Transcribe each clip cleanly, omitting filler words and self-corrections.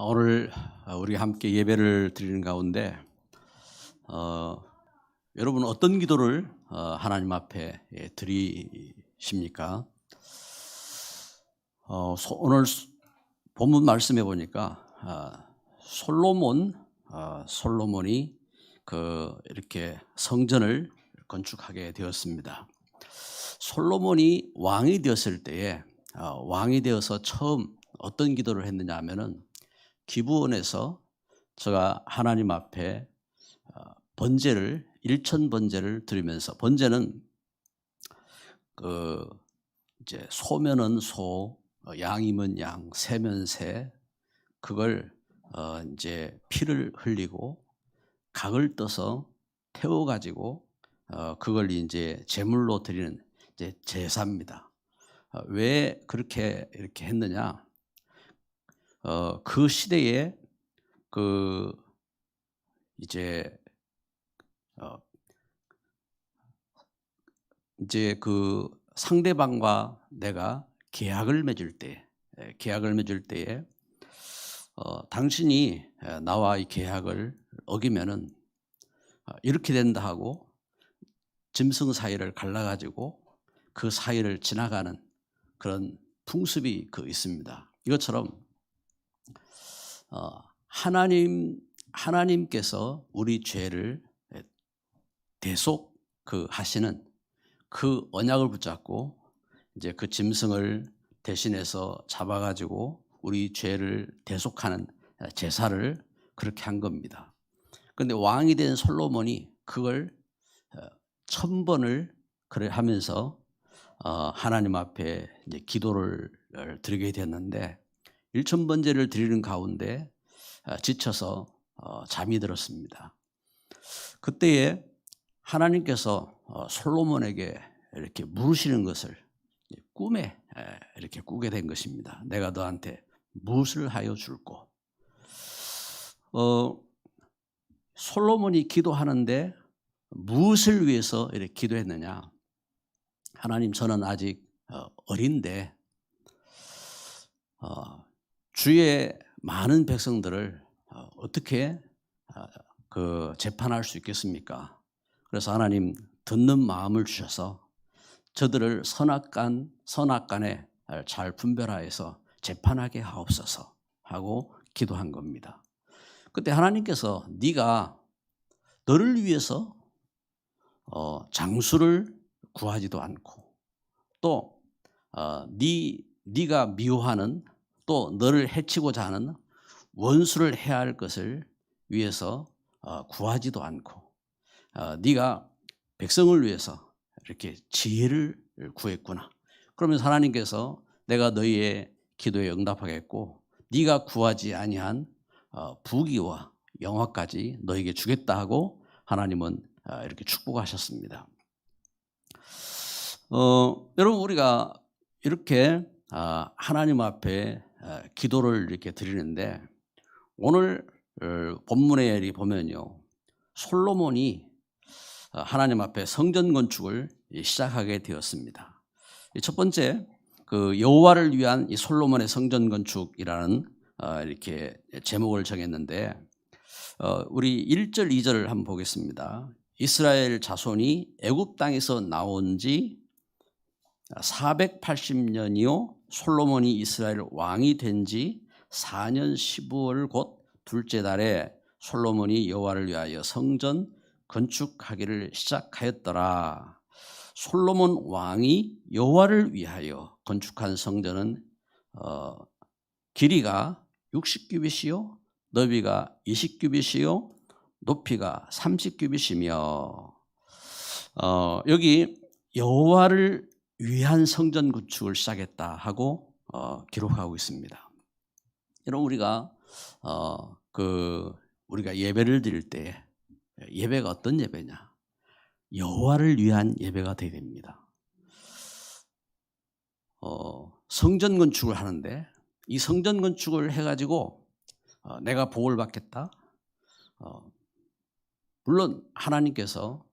오늘 우리 함께 예배를 드리는 가운데 여러분 어떤 기도를 하나님 앞에 드리십니까? 오늘 본문 말씀해 보니까 솔로몬이 이렇게 성전을 건축하게 되었습니다. 솔로몬이 왕이 되었을 때에 왕이 되어서 처음 어떤 기도를 했느냐 하면은 기브온에서 제가 하나님 앞에 일천 번제를 드리면서, 번제는 이제 소면은 소, 양이면 양, 새면 새, 그걸 이제 피를 흘리고 각을 떠서 태워 가지고 그걸 이제 제물로 드리는 이제 제사입니다. 왜 그렇게 이렇게 했느냐? 그 시대에 이제 상대방과 내가 계약을 맺을 때에 당신이 나와 이 계약을 어기면은 이렇게 된다 하고 짐승 사이를 갈라가지고 그 사이를 지나가는 그런 풍습이 있습니다. 이것처럼 하나님께서 우리 죄를 대속 하시는 그 언약을 붙잡고 이제 그 짐승을 대신해서 잡아가지고 우리 죄를 대속하는 제사를 그렇게 한 겁니다. 그런데 왕이 된 솔로몬이 그걸 1000번을 그래 하면서 하나님 앞에 이제 기도를 드리게 됐는데 1000번제를 드리는 가운데 지쳐서 잠이 들었습니다. 그때에 하나님께서 솔로몬에게 이렇게 물으시는 것을 꿈에 이렇게 꾸게 된 것입니다. 내가 너한테 무엇을 하여 줄꼬? 솔로몬이 기도하는데 무엇을 위해서 이렇게 기도했느냐? 하나님, 저는 아직 어린데 주의 많은 백성들을 어떻게 재판할 수 있겠습니까? 그래서 하나님, 듣는 마음을 주셔서 저들을 선악간에 잘 분별하여서 재판하게 하옵소서 하고 기도한 겁니다. 그때 하나님께서 네가 너를 위해서 장수를 구하지도 않고 또 네가 미워하는 또 너를 해치고자 하는 원수를 해야 할 것을 위해서 구하지도 않고 네가 백성을 위해서 이렇게 지혜를 구했구나. 그러면서 하나님께서 내가 너희의 기도에 응답하겠고 네가 구하지 아니한 부귀와 영화까지 너에게 주겠다 하고 하나님은 이렇게 축복하셨습니다. 여러분, 우리가 이렇게 하나님 앞에 기도를 이렇게 드리는데 오늘 본문에 보면요, 솔로몬이 하나님 앞에 성전 건축을 시작하게 되었습니다. 첫 번째, 여호와를 위한 이 솔로몬의 성전 건축이라는 이렇게 제목을 정했는데 우리 1절 2절을 한번 보겠습니다. 이스라엘 자손이 애굽 땅에서 나온 지 480년이요 솔로몬이 이스라엘 왕이 된 지 4년 15월 곧 둘째 달에 솔로몬이 여호와를 위하여 성전 건축하기를 시작하였더라. 솔로몬 왕이 여호와를 위하여 건축한 성전은 길이가 60규빗이요 너비가 20규빗이요 높이가 30규빗이며 여기 여호와를 위한 성전 건축을 시작했다 하고 기록하고 있습니다. 여러분, 우리가 예배를 드릴 때 예배가 어떤 예배냐? 여호와를 위한 예배가 되어야 됩니다. 성전 건축을 하는데 이 성전 건축을 해가지고 내가 복을 받겠다. 물론 하나님께서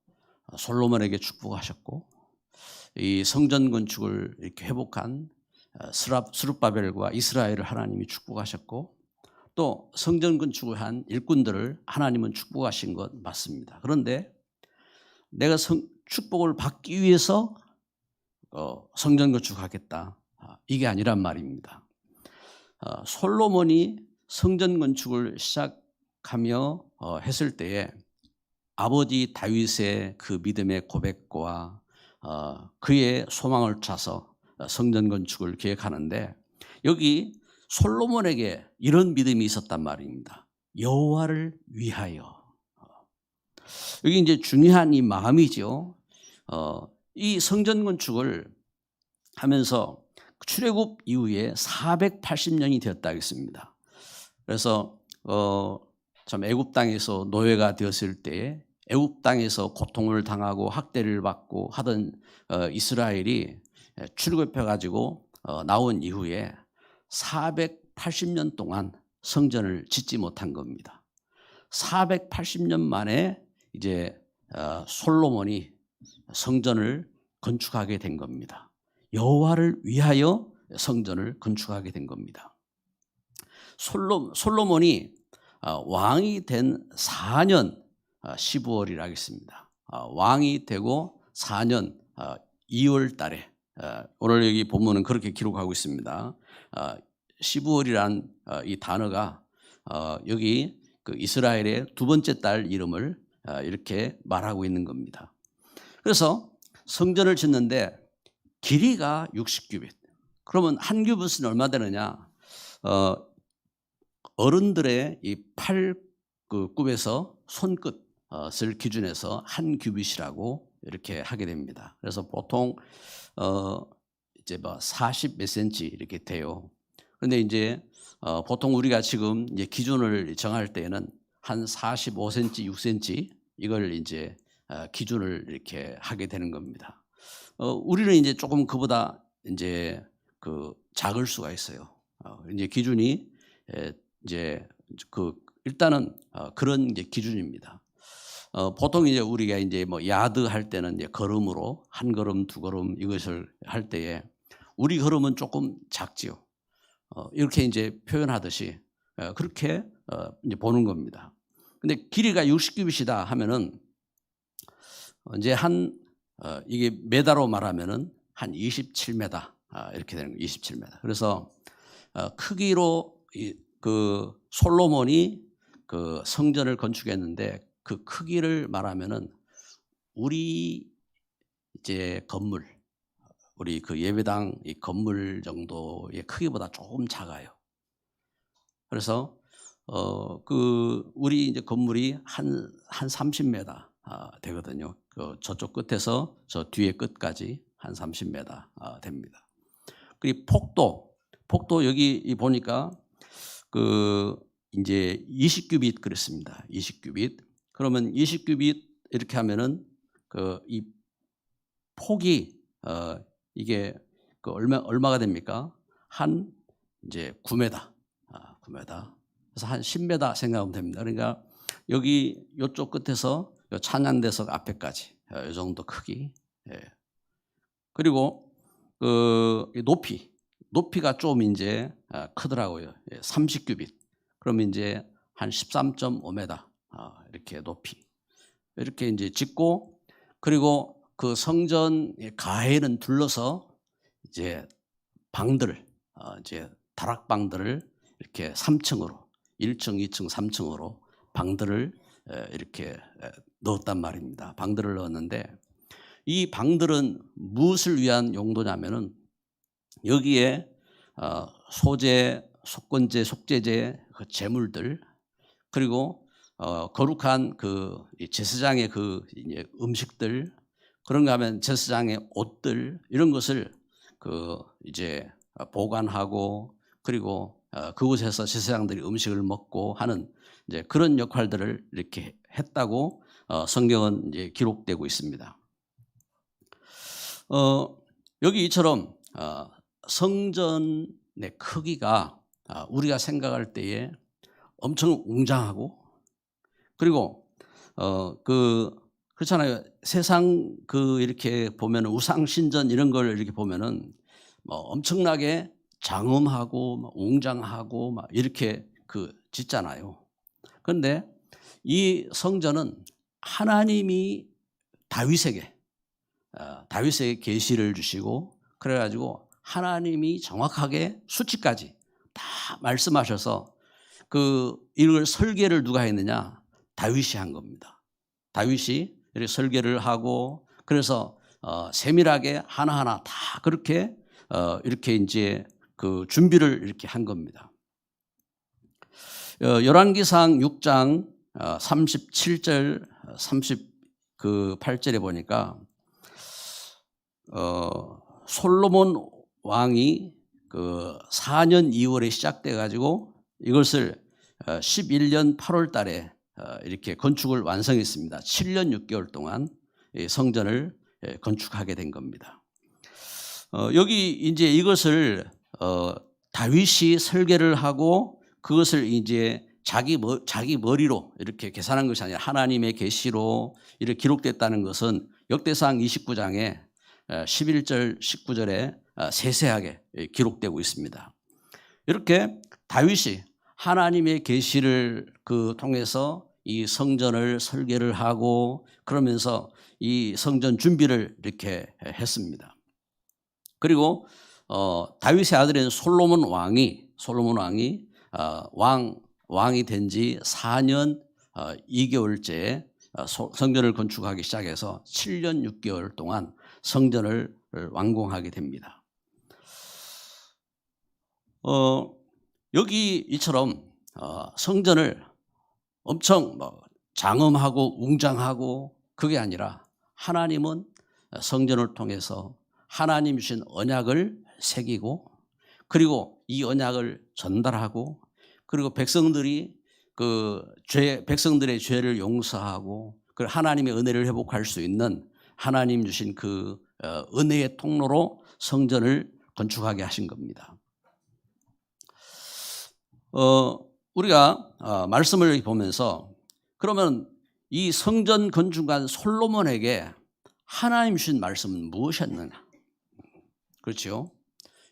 솔로몬에게 축복하셨고 이 성전 건축을 이렇게 회복한 스룹바벨과 이스라엘을 하나님이 축복하셨고 또 성전 건축을 한 일꾼들을 하나님은 축복하신 것 맞습니다. 그런데 내가 축복을 받기 위해서 성전 건축하겠다, 이게 아니란 말입니다. 솔로몬이 성전 건축을 시작하며 했을 때에 아버지 다윗의 그 믿음의 고백과 그의 소망을 차서 성전 건축을 계획하는데, 여기 솔로몬에게 이런 믿음이 있었단 말입니다. 여호와를 위하여. 여기 이제 중요한 이 마음이죠. 이 성전 건축을 하면서 출애굽 이후에 480년이 되었다 하겠습니다. 그래서 참 애굽 땅에서 노예가 되었을 때에 애굽 땅에서 고통을 당하고 학대를 받고 하던 이스라엘이 출애굽해 가지고 나온 이후에 480년 동안 성전을 짓지 못한 겁니다. 480년 만에 이제 솔로몬이 성전을 건축하게 된 겁니다. 여호와를 위하여 성전을 건축하게 된 겁니다. 솔로몬이 왕이 된 4년 15월이라 하겠습니다. 왕이 되고 4년 2월 달에, 오늘 여기 본문은 그렇게 기록하고 있습니다. 15월이란 이 단어가 여기 그 이스라엘의 두 번째 딸 이름을 이렇게 말하고 있는 겁니다. 그래서 성전을 짓는데 길이가 60규빗. 그러면 한 규빗은 얼마 되느냐? 어른들의 이 팔굽에서 손끝을 기준해서 한 규빗이라고 이렇게 하게 됩니다. 그래서 보통 이제 뭐 40 몇 센치 이렇게 돼요. 그런데 이제 보통 우리가 지금 이제 기준을 정할 때에는 한 45cm, 6cm 이걸 이제 기준을 이렇게 하게 되는 겁니다. 우리는 이제 조금 그보다 이제 그 작을 수가 있어요. 이제 기준이 이제 그 일단은 그런 이제 기준입니다. 보통 이제 우리가 이제 뭐 야드 할 때는 이제 걸음으로 한 걸음, 두 걸음 이것을 할 때에 우리 걸음은 조금 작지요. 이렇게 이제 표현하듯이 그렇게 이제 보는 겁니다. 근데 길이가 60규빗이다 하면은 이제 이게 메다로 말하면은 한 27m 이렇게 되는 거예요. 27m. 그래서 크기로 그 솔로몬이 그 성전을 건축했는데 그 크기를 말하면은 우리 이제 건물, 우리 그 예배당 이 건물 정도의 크기보다 조금 작아요. 그래서 그 우리 이제 건물이 한 30m 되거든요. 그 저쪽 끝에서 저 뒤에 끝까지 한 30m 됩니다. 그리고 폭도 여기 보니까 그 이제 20규빗 그랬습니다. 20규빗. 그러면 20규빗 이렇게 하면은 그 이 폭이 이게 그 얼마가 됩니까? 한 이제 9m. 9m. 그래서 한 10m 생각하면 됩니다. 그러니까 여기 이쪽 끝에서 찬양대석 앞에까지 이 정도 크기. 예. 그리고 그 높이가 좀 이제 크더라고요. 30규빗. 그러면 이제 한 13.5m 이렇게 높이. 이렇게 이제 짓고, 그리고 그 성전 가해는 둘러서 이제 방들을 이제 다락방들을 이렇게 3층으로 1층, 2층, 3층으로 방들을 이렇게 넣었단 말입니다. 방들을 넣었는데 이 방들은 무엇을 위한 용도냐면은 여기에 소재, 속건제, 속죄제 그 제물들, 그리고 거룩한 그 제사장의 그 이제 음식들, 그런가 하면 제사장의 옷들, 이런 것을 그 이제 보관하고, 그리고 그곳에서 제사장들이 음식을 먹고 하는 이제 그런 역할들을 이렇게 했다고 성경은 이제 기록되고 있습니다. 여기 이처럼 성전의 크기가 우리가 생각할 때에 엄청 웅장하고, 그리고 그렇잖아요. 세상 그 이렇게 보면 우상 신전 이런 걸 이렇게 보면은 뭐 엄청나게 장엄하고 막 웅장하고 막 이렇게 그 짓잖아요. 그런데 이 성전은 하나님이 다윗에게 계시를 주시고, 그래가지고 하나님이 정확하게 수치까지 다 말씀하셔서 이걸 설계를 누가 했느냐? 다윗이 한 겁니다. 다윗이 이렇게 설계를 하고, 그래서 세밀하게 하나하나 다 그렇게 이렇게 이제 준비를 이렇게 한 겁니다. 열왕기상 6장 37절 38절에 보니까 솔로몬 왕이 4년 2월에 시작돼 가지고 이것을 11년 8월 달에 이렇게 건축을 완성했습니다. 7년 6개월 동안 성전을 건축하게 된 겁니다. 여기 이제 이것을 다윗이 설계를 하고 그것을 이제 자기 머리로 이렇게 계산한 것이 아니라 하나님의 계시로 이렇게 기록됐다는 것은 역대상 29장에 11절 19절에 세세하게 기록되고 있습니다. 이렇게 다윗이 하나님의 계시를 통해서 이 성전을 설계를 하고 그러면서 이 성전 준비를 이렇게 했습니다. 그리고 다윗의 아들인 솔로몬 왕이 왕이 된 지 4년 2개월째 성전을 건축하기 시작해서 7년 6개월 동안 성전을 완공하게 됩니다. 여기 이처럼 성전을 엄청 장엄하고 웅장하고 그게 아니라 하나님은 성전을 통해서 하나님 주신 언약을 새기고 그리고 이 언약을 전달하고 그리고 백성들의 죄를 용서하고 그리고 하나님의 은혜를 회복할 수 있는 하나님 주신 은혜의 통로로 성전을 건축하게 하신 겁니다. 우리가 말씀을 보면서 그러면 이 성전 건축한 솔로몬에게 하나님 주신 말씀은 무엇이었느냐? 그렇죠?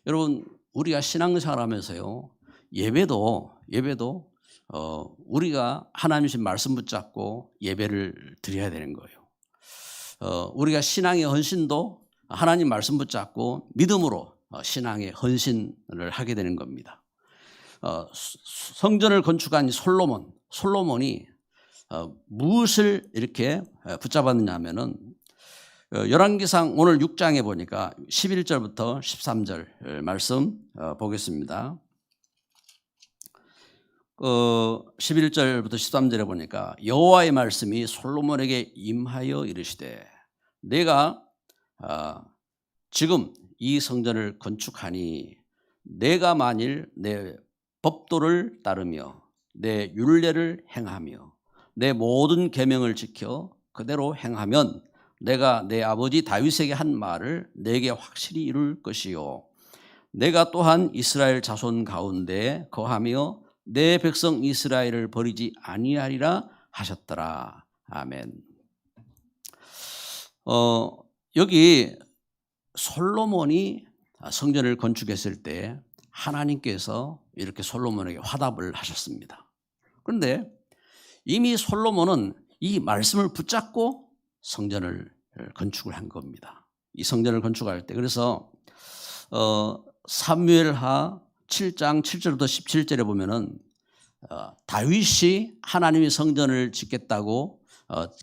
여러분 우리가 신앙생활하면서요 예배도 우리가 하나님 주신 말씀 붙잡고 예배를 드려야 되는 거예요. 우리가 신앙의 헌신도 하나님 말씀 붙잡고 믿음으로 신앙의 헌신을 하게 되는 겁니다. 성전을 건축한 솔로몬이 무엇을 이렇게 붙잡았느냐 하면은 열왕기상 오늘 6장에 보니까 11절부터 13절 말씀 보겠습니다. 11절부터 13절에 보니까 여호와의 말씀이 솔로몬에게 임하여 이르시되 내가 지금 이 성전을 건축하니 내가 만일 내 법도를 따르며 내 율례를 행하며 내 모든 계명을 지켜 그대로 행하면 내가 내 아버지 다윗에게 한 말을 내게 확실히 이룰 것이요 내가 또한 이스라엘 자손 가운데 거하며 내 백성 이스라엘을 버리지 아니하리라 하셨더라. 아멘. 여기 솔로몬이 성전을 건축했을 때 하나님께서 이렇게 솔로몬에게 화답을 하셨습니다. 그런데 이미 솔로몬은 이 말씀을 붙잡고 성전을 건축을 한 겁니다. 이 성전을 건축할 때 그래서 사무엘하 7장 7절부터 17절에 보면은 다윗이 하나님의 성전을 짓겠다고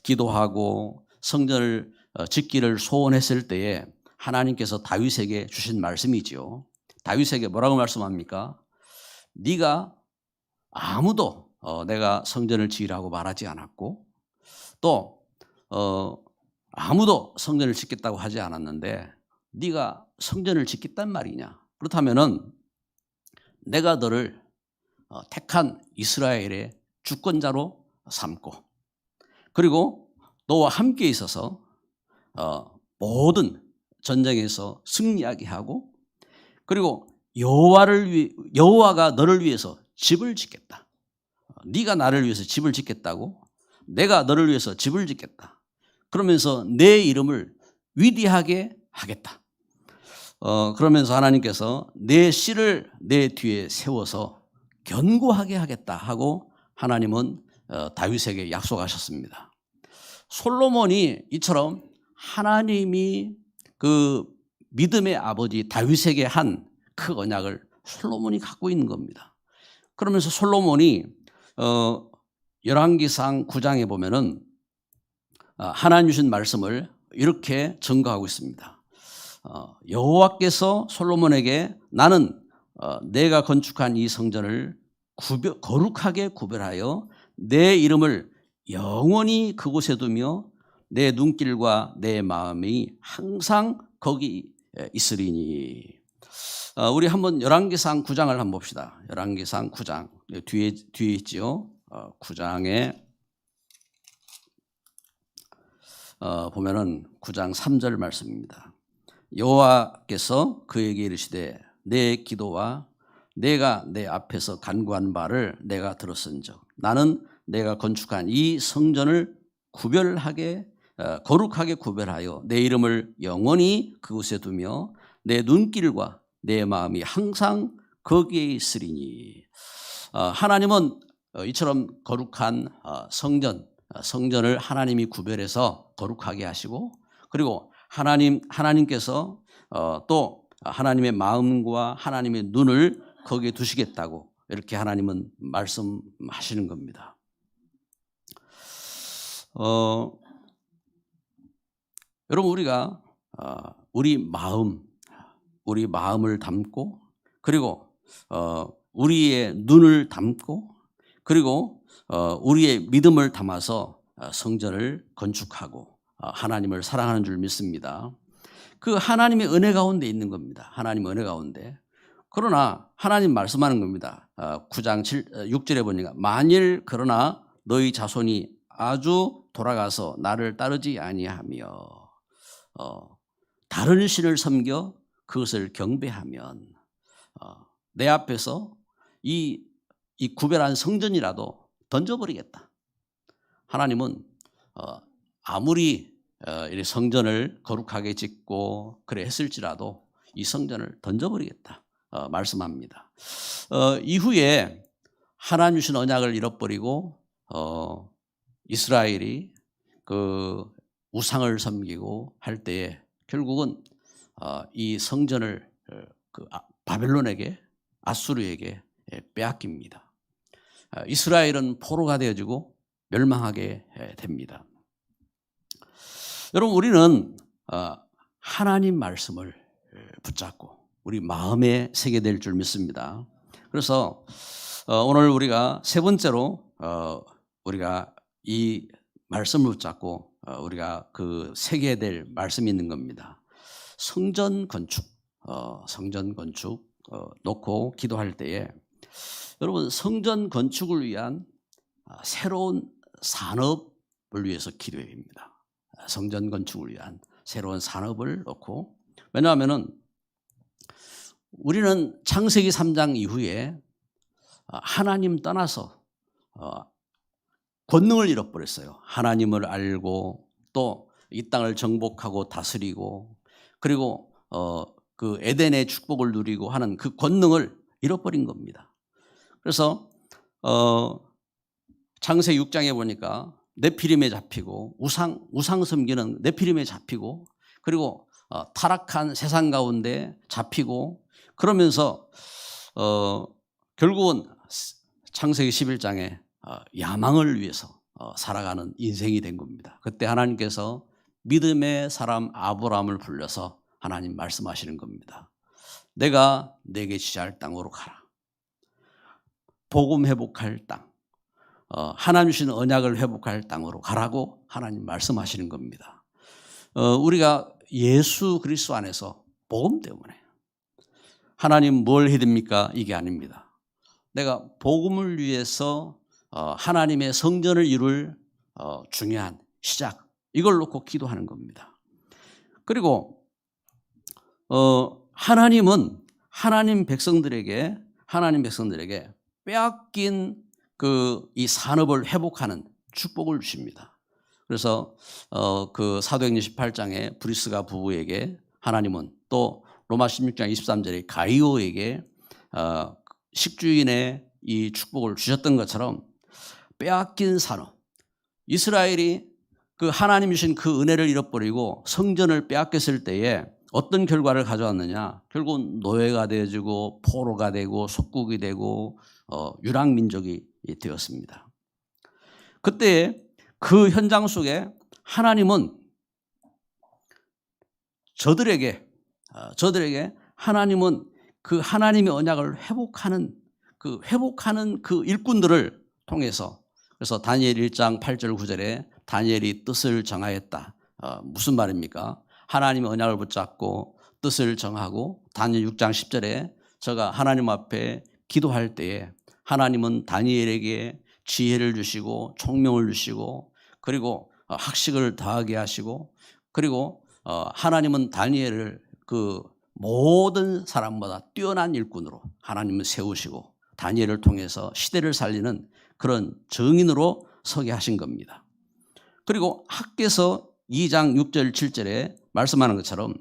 기도하고 성전을 짓기를 소원했을 때에 하나님께서 다윗에게 주신 말씀이지요. 다윗에게 뭐라고 말씀합니까? 네가 아무도 내가 성전을 지으라고 말하지 않았고 또 아무도 성전을 짓겠다고 하지 않았는데 네가 성전을 짓겠단 말이냐? 그렇다면은 내가 너를 택한 이스라엘의 주권자로 삼고 그리고 너와 함께 있어서 모든 전쟁에서 승리하게 하고 그리고 여호와가 너를 위해서 집을 짓겠다. 네가 나를 위해서 집을 짓겠다고 내가 너를 위해서 집을 짓겠다. 그러면서 내 이름을 위대하게 하겠다. 그러면서 하나님께서 내 씨를 내 뒤에 세워서 견고하게 하겠다 하고 하나님은 다윗에게 약속하셨습니다. 솔로몬이 이처럼 하나님이 그 믿음의 아버지 다윗에게 한 그 언약을 솔로몬이 갖고 있는 겁니다. 그러면서 솔로몬이 열왕기상 9장에 보면은 하나님 주신 말씀을 이렇게 증거하고 있습니다. 여호와께서 솔로몬에게 나는 내가 건축한 이 성전을 거룩하게 구별하여 내 이름을 영원히 그곳에 두며 내 눈길과 내 마음이 항상 거기 있으리니. 우리 한번 열왕기상 9장을 한번 봅시다. 열왕기상 9장 뒤에 있지요. 9장에 보면은 9장 3절 말씀입니다. 여호와께서 그에게 이르시되 내 기도와 내가 내 앞에서 간구한 바를 내가 들었은즉 나는 내가 건축한 이 성전을 거룩하게 구별하여 내 이름을 영원히 그곳에 두며 내 눈길과 내 마음이 항상 거기에 있으리니. 하나님은 이처럼 거룩한 성전을 하나님이 구별해서 거룩하게 하시고, 그리고 하나님께서 또 하나님의 마음과 하나님의 눈을 거기에 두시겠다고 이렇게 하나님은 말씀하시는 겁니다. 여러분, 우리가 우리 마음을 담고, 그리고 우리의 눈을 담고, 그리고 우리의 믿음을 담아서 성전을 건축하고 하나님을 사랑하는 줄 믿습니다. 그 하나님의 은혜 가운데 있는 겁니다. 하나님의 은혜 가운데. 그러나 하나님 말씀하는 겁니다. 9장 6절에 보니까 만일 그러나 너희 자손이 아주 돌아가서 나를 따르지 아니하며 다른 신을 섬겨 그것을 경배하면 내 앞에서 이 구별한 성전이라도 던져버리겠다. 하나님은 아무리 이 성전을 거룩하게 짓고 그래 했을지라도 이 성전을 던져버리겠다 말씀합니다. 이후에 하나님 주신 언약을 잃어버리고 이스라엘이 그 우상을 섬기고 할 때에 결국은 이 성전을 그 바벨론에게, 아수르에게 빼앗깁니다. 이스라엘은 포로가 되어지고 멸망하게 됩니다. 여러분, 우리는 하나님 말씀을 붙잡고 우리 마음에 새게 될 줄 믿습니다. 그래서 오늘 우리가 세 번째로 우리가 이 말씀을 붙잡고 우리가 그 새게 될 말씀이 있는 겁니다. 성전 건축 놓고 기도할 때에 여러분, 성전 건축을 위한 새로운 산업을 위해서 기도해야 됩니다. 성전 건축을 위한 새로운 산업을 놓고, 왜냐하면은 우리는 창세기 3장 이후에 하나님 떠나서 권능을 잃어버렸어요. 하나님을 알고 또 이 땅을 정복하고 다스리고, 그리고 그 에덴의 축복을 누리고 하는 그 권능을 잃어버린 겁니다. 그래서 창세기 6장에 보니까 네피림에 잡히고 우상 섬기는 네피림에 잡히고, 그리고 타락한 세상 가운데 잡히고, 그러면서 결국은 창세기 11장에 야망을 위해서 살아가는 인생이 된 겁니다. 그때 하나님께서 믿음의 사람 아브라함을 불러서 하나님 말씀하시는 겁니다. 내가 내게 지시할 땅으로 가라. 복음 회복할 땅, 하나님 주신 언약을 회복할 땅으로 가라고 하나님 말씀하시는 겁니다. 우리가 예수 그리스도 안에서 복음 때문에 하나님 뭘 해야 됩니까? 이게 아닙니다. 내가 복음을 위해서 하나님의 성전을 이룰 중요한 시작, 이걸 놓고 기도하는 겁니다. 그리고 하나님은 하나님 백성들에게 빼앗긴 이 산업을 회복하는 축복을 주십니다. 그래서 그 사도행전 18장에 브리스가 부부에게 하나님은, 또 로마 16장 23절에 가이오에게 식주인의 이 축복을 주셨던 것처럼 빼앗긴 산업, 이스라엘이 그 하나님 주신 그 은혜를 잃어버리고 성전을 빼앗겼을 때에 어떤 결과를 가져왔느냐? 결국은 노예가 되어지고 포로가 되고 속국이 되고 유랑민족이 되었습니다. 그때 그 현장 속에 하나님은 저들에게 하나님은 그 하나님의 언약을 회복하는 그 일꾼들을 통해서, 그래서 다니엘 1장 8절 9절에 다니엘이 뜻을 정하였다. 무슨 말입니까? 하나님의 언약을 붙잡고 뜻을 정하고, 다니엘 6장 10절에 저가 하나님 앞에 기도할 때에 하나님은 다니엘에게 지혜를 주시고 총명을 주시고, 그리고 학식을 더하게 하시고, 그리고 하나님은 다니엘을 그 모든 사람보다 뛰어난 일꾼으로 하나님은 세우시고 다니엘을 통해서 시대를 살리는 그런 정인으로 서게 하신 겁니다. 그리고 학개서 2장 6절 7절에 말씀하는 것처럼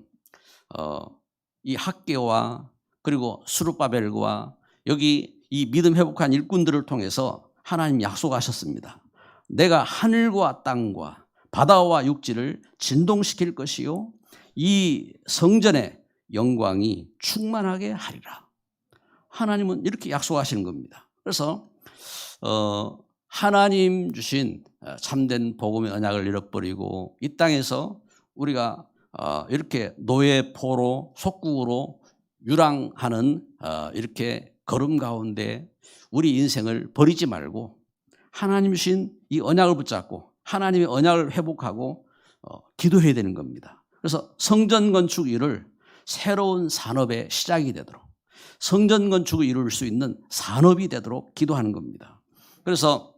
이 학개와 그리고 스룹바벨과 여기 이 믿음 회복한 일꾼들을 통해서 하나님 약속하셨습니다. 내가 하늘과 땅과 바다와 육지를 진동시킬 것이요 이 성전의 영광이 충만하게 하리라. 하나님은 이렇게 약속하시는 겁니다. 그래서 하나님 주신 참된 복음의 언약을 잃어버리고 이 땅에서 우리가 이렇게 노예, 포로, 속국으로 유랑하는 이렇게 걸음 가운데 우리 인생을 버리지 말고 하나님 주신 이 언약을 붙잡고 하나님의 언약을 회복하고 기도해야 되는 겁니다. 그래서 성전 건축 일을 새로운 산업의 시작이 되도록, 성전 건축을 이룰 수 있는 산업이 되도록 기도하는 겁니다. 그래서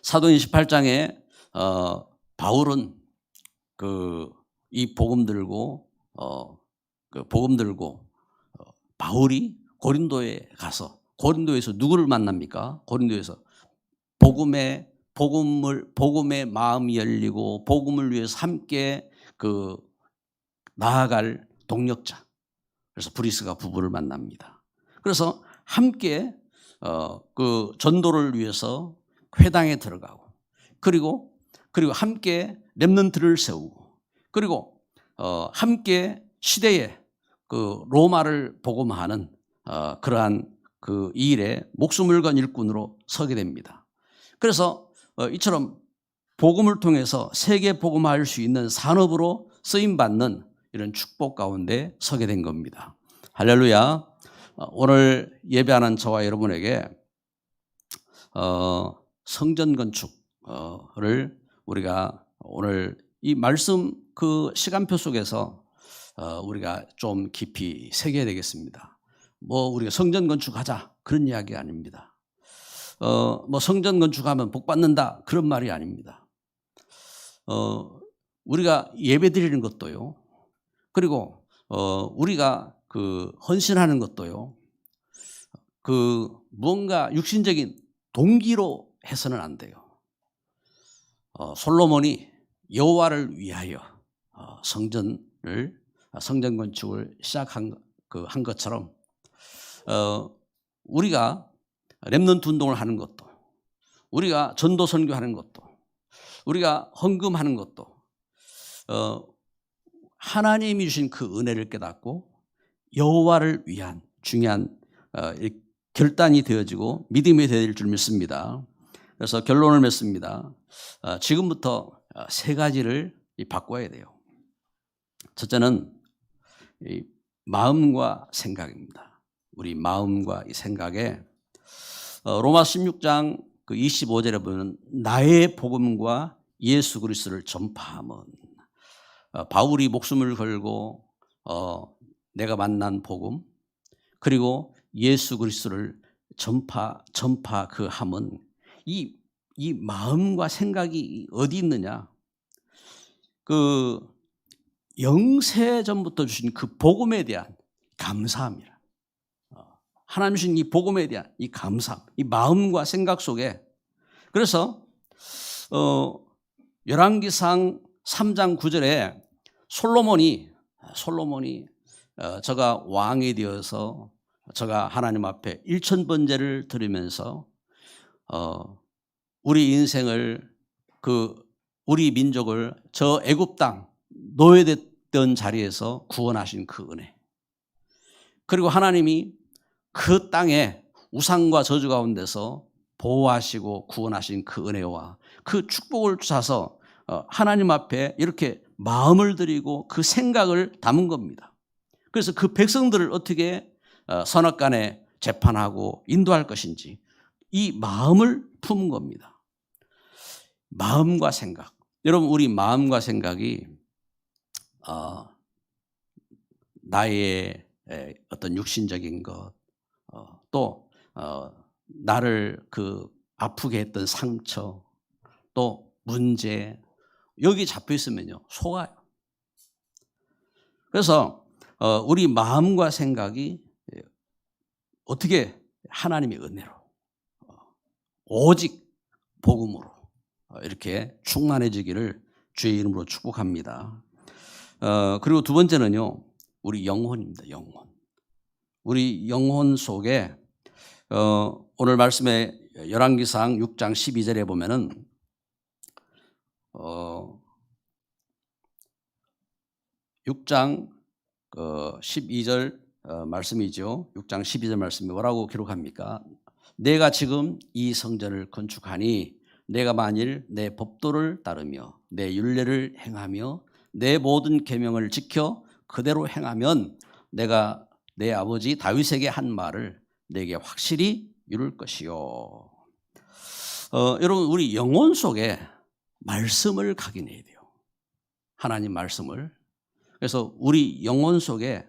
사도행 18장에 바울은 이 복음 들고 바울이 고린도에 가서, 고린도에서 누구를 만납니까? 고린도에서 복음의 마음이 열리고 복음을 위해서 함께 나아갈 동력자, 그래서 브리스가 부부를 만납니다. 그래서 함께 그 전도를 위해서 회당에 들어가고, 그리고 함께 렘넌트를 세우고, 그리고 함께 시대에 그 로마를 복음하는 그러한 그 이 일에 목숨을 건 일꾼으로 서게 됩니다. 그래서 이처럼 복음을 통해서 세계 복음화할 수 있는 산업으로 쓰임 받는 이런 축복 가운데 서게 된 겁니다. 할렐루야. 오늘 예배하는 저와 여러분에게 성전 건축을 우리가 오늘 이 말씀 그 시간표 속에서 우리가 좀 깊이 새겨야 되겠습니다. 우리가 성전 건축하자 그런 이야기 아닙니다. 성전 건축하면 복 받는다 그런 말이 아닙니다. 우리가 예배 드리는 것도요, 그리고 우리가 헌신하는 것도요, 무언가 육신적인 동기로 해서는 안 돼요. 솔로몬이 여호와를 위하여 성전 건축을 시작한 한 것처럼 우리가 렘넌트 운동을 하는 것도, 우리가 전도 선교하는 것도, 우리가 헌금하는 것도 하나님이 주신 그 은혜를 깨닫고 여호와를 위한 중요한 결단이 되어지고 믿음이 되어질 줄 믿습니다. 그래서 결론을 맺습니다. 지금부터 세 가지를 바꿔야 돼요. 첫째는 마음과 생각입니다. 우리 마음과 이 생각에 로마 16장 25절에 보면 나의 복음과 예수 그리스도를 전파함은, 바울이 목숨을 걸고 내가 만난 복음, 그리고 예수 그리스도를 전파 그 함은 이 마음과 생각이 어디 있느냐? 영세 전부터 주신 그 복음에 대한 감사함이라. 하나님 주신 이 복음에 대한 이 감사함, 이 마음과 생각 속에, 그래서 열왕기상 3장 9절에 솔로몬이 저가 왕이 되어서 제가 하나님 앞에 1000번제를 드리면서 우리 인생을 우리 민족을 저 애굽 땅 노예됐던 자리에서 구원하신 그 은혜, 그리고 하나님이 그 땅에 우상과 저주 가운데서 보호하시고 구원하신 그 은혜와 그 축복을 주셔서 하나님 앞에 이렇게 마음을 드리고 그 생각을 담은 겁니다. 그래서 그 백성들을 어떻게 선악간에 재판하고 인도할 것인지 이 마음을 품은 겁니다. 마음과 생각. 여러분, 우리 마음과 생각이 나의 어떤 육신적인 것, 또 나를 아프게 했던 상처, 또 문제, 여기 잡혀 있으면요 속아요. 그래서 우리 마음과 생각이 어떻게 하나님의 은혜로 오직 복음으로 이렇게 충만해지기를 주의 이름으로 축복합니다. 그리고 두 번째는요, 우리 영혼입니다. 영혼. 우리 영혼 속에 오늘 말씀에 열왕기상 6장 12절에 보면은 6장 12절 말씀이죠. 6장 12절 말씀이 뭐라고 기록합니까? 내가 지금 이 성전을 건축하니 내가 만일 내 법도를 따르며 내 율례를 행하며 내 모든 계명을 지켜 그대로 행하면 내가 내 아버지 다윗에게 한 말을 내게 확실히 이룰 것이요. 여러분, 우리 영혼 속에 말씀을 각인해야 돼요. 하나님 말씀을. 그래서 우리 영혼 속에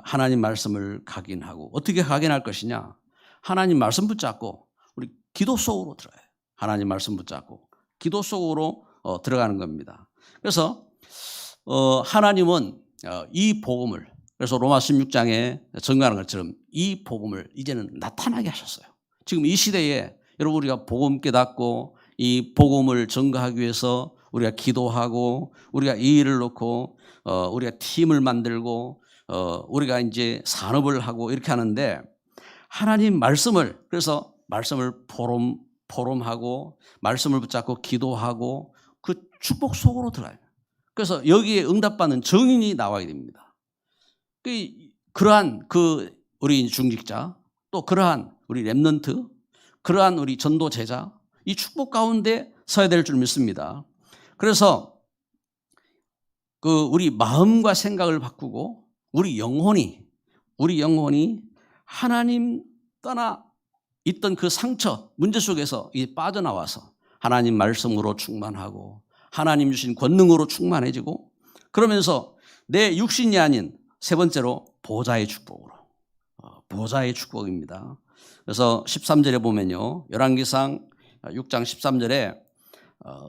하나님 말씀을 각인하고, 어떻게 각인할 것이냐? 하나님 말씀 붙잡고 우리 기도 속으로 들어가요. 하나님 말씀 붙잡고 기도 속으로 들어가는 겁니다. 그래서 하나님은 이 복음을, 그래서 로마 16장에 증거하는 것처럼 이 복음을 이제는 나타나게 하셨어요. 지금 이 시대에 여러분, 우리가 복음 깨닫고 이 복음을 증거하기 위해서 우리가 기도하고 우리가 이 일을 놓고 우리가 팀을 만들고 우리가 이제 산업을 하고 이렇게 하는데, 하나님 말씀을, 그래서 말씀을 포럼하고 말씀을 붙잡고 기도하고 그 축복 속으로 들어가요. 그래서 여기에 응답받는 증인이 나와야 됩니다. 그러한 우리 중직자, 또 그러한 우리 렘넌트, 그러한 우리 전도 제자, 이 축복 가운데 서야 될 줄 믿습니다. 그래서 우리 마음과 생각을 바꾸고 우리 영혼이 하나님 떠나 있던 그 상처, 문제 속에서 빠져나와서 하나님 말씀으로 충만하고 하나님 주신 권능으로 충만해지고, 그러면서 내 육신이 아닌 세 번째로 보좌의 축복으로, 보좌의 축복입니다. 그래서 13절에 보면요, 열왕기상 6장 13절에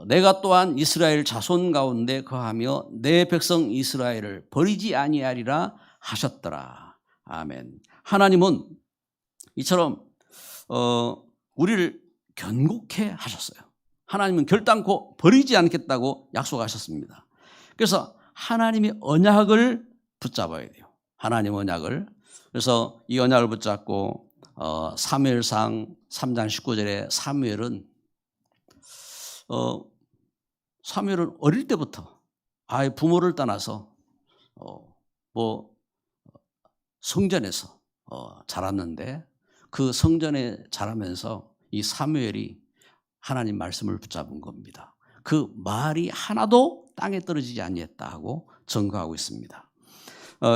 내가 또한 이스라엘 자손 가운데 거하며 내 백성 이스라엘을 버리지 아니하리라 하셨더라. 아멘. 하나님은 이처럼 우리를 견고케 하셨어요. 하나님은 결단코 버리지 않겠다고 약속하셨습니다. 그래서 하나님의 언약을 붙잡아야 돼요. 하나님의 언약을. 그래서 이 언약을 붙잡고 사무엘상 3장 19절에 사무엘은 어릴 때부터 아예 부모를 떠나서 성전에서 자랐는데, 그 성전에 자라면서 이 사무엘이 하나님 말씀을 붙잡은 겁니다. 그 말이 하나도 땅에 떨어지지 아니했다 하고 증거하고 있습니다.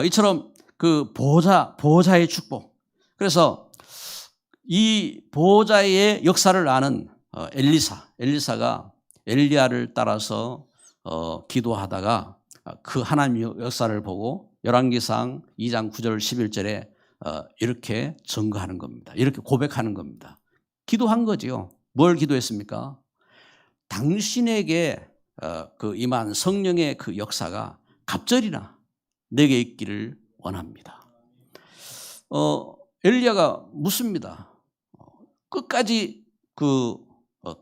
이처럼 그 보호자의 축복. 그래서 이 보호자의 역사를 아는 엘리사가 엘리야를 따라서 기도하다가 그 하나님의 역사를 보고 열왕기상 2장 9절 11절에 이렇게 증거하는 겁니다. 이렇게 고백하는 겁니다. 기도한 거지요. 뭘 기도했습니까? 당신에게 임한 성령의 그 역사가 갑절이나 내게 있기를 원합니다. 엘리야가 묻습니다. 끝까지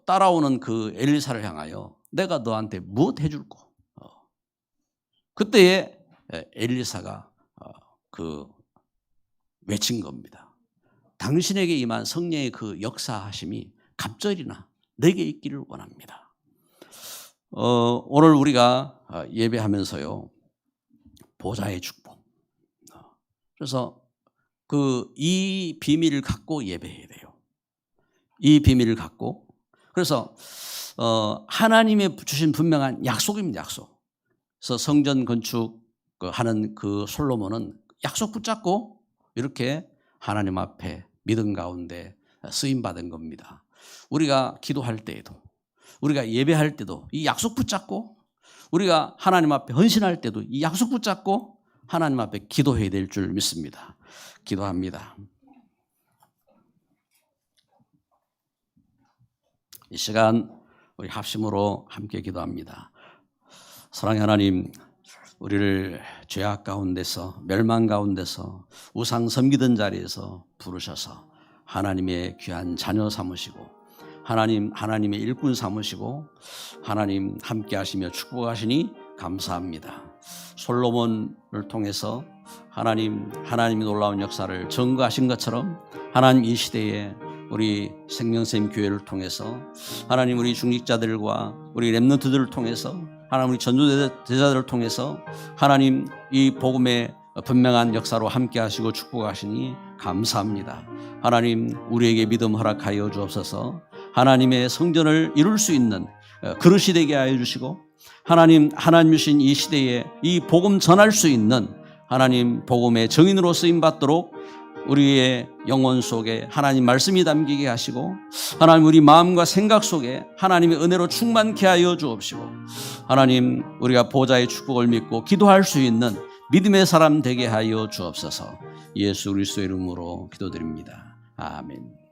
따라오는 그 엘리사를 향하여 내가 너한테 무엇 해줄꼬? 그때에 엘리사가 외친 겁니다. 당신에게 임한 성령의 그 역사하심이 갑절이나 내게 있기를 원합니다. 오늘 우리가 예배하면서요, 보좌의 축복. 그래서 이 비밀을 갖고 예배해야 돼요. 이 비밀을 갖고. 그래서 하나님의 주신 분명한 약속입니다. 약속. 그래서 성전 건축하는 그 솔로몬은 약속 붙잡고 이렇게 하나님 앞에 믿음 가운데 쓰임 받은 겁니다. 우리가 기도할 때에도, 우리가 예배할 때도 이 약속 붙잡고, 우리가 하나님 앞에 헌신할 때도 이 약속 붙잡고 하나님 앞에 기도해야 될 줄 믿습니다. 기도합니다. 이 시간 우리 합심으로 함께 기도합니다. 사랑의 하나님, 우리를 죄악 가운데서, 멸망 가운데서, 우상 섬기던 자리에서 부르셔서 하나님의 귀한 자녀 삼으시고, 하나님의 일꾼 삼으시고, 하나님 함께 하시며 축복하시니 감사합니다. 솔로몬을 통해서 하나님이 놀라운 역사를 증거하신 것처럼 하나님 이 시대에 우리 생명샘 교회를 통해서 하나님 우리 중직자들과 우리 렘넌트들을 통해서 하나님 우리 전도제자들을 통해서 하나님 이 복음의 분명한 역사로 함께 하시고 축복하시니 감사합니다. 하나님 우리에게 믿음 허락하여 주옵소서. 하나님의 성전을 이룰 수 있는 그릇이 되게 하여 주시고, 하나님 주신 이 시대에 이 복음 전할 수 있는 하나님 복음의 증인으로 쓰임 받도록 우리의 영혼 속에 하나님 말씀이 담기게 하시고, 하나님 우리 마음과 생각 속에 하나님의 은혜로 충만케 하여 주옵시고, 하나님 우리가 보좌의 축복을 믿고 기도할 수 있는 믿음의 사람 되게 하여 주옵소서. 예수 그리스도의 이름으로 기도드립니다. 아멘.